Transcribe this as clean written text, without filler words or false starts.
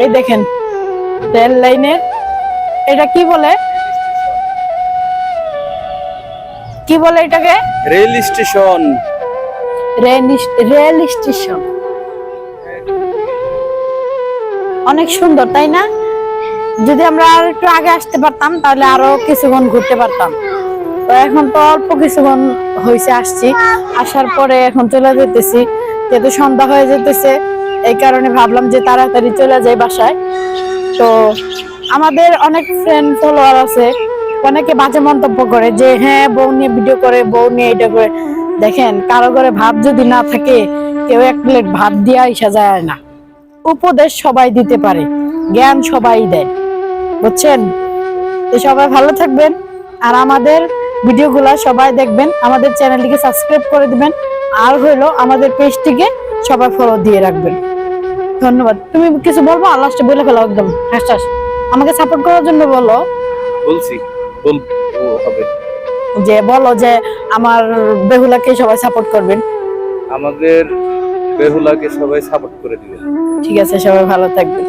এই দেখেন রেল লাইনের, এটা কি বলে, কি বলে এটাকে? Rail station. Rail station. অনেক সুন্দর তাই না? যদি আমরা আর একটু আগে আসতে পারতাম তাহলে আরো কিছুক্ষণ ঘুরতে পারতাম। তো এখন তো অল্প কিছুক্ষণ হয়েছে আসছি, আসার পরে এখন চলে যেতেছি, যেহেতু সন্ধ্যা হয়ে যেতেছে এই কারণে ভাবলাম যে তাড়াতাড়ি চলে যাই বাসায়। তো আমাদের অনেক ফ্রেন্ড ফলোয়ার আছে, অনেকে বাজে মন্তব্য করে যে হ্যাঁ বউ নিয়ে ভিডিও করে, বউ নিয়ে এটা করে। দেখেন কারো ঘরে ভাত যদি না থাকে, কেউ এক প্লেট ভাত দিয়ে আসা যায় না। উপদেশ সবাই দিতে পারে, জ্ঞান সবাই দেয়, বুঝছেন? তো সবাই ভালো থাকবেন, আর আমাদের ভিডিওগুলা সবাই দেখবেন, আমাদের চ্যানেলটিকে সাবস্ক্রাইব করে দিবেন, আর হইলো আমাদের পেজটিকে সবাই ফলো দিয়ে রাখবেন। ধন্যবাদ। তুমি কিছু বলবো? লাস্টে বলে ফেলো একদম হাস আমাকে সাপোর্ট করার জন্য বলো। বলছি, বলবো হবে। যে বলো যে আমার বেহুলাকে সবাই সাপোর্ট করবেন। আমাদের বেহুলাকে সবাই সাপোর্ট করে দিবেন। ঠিক আছে, সবাই ভালো থাকবেন।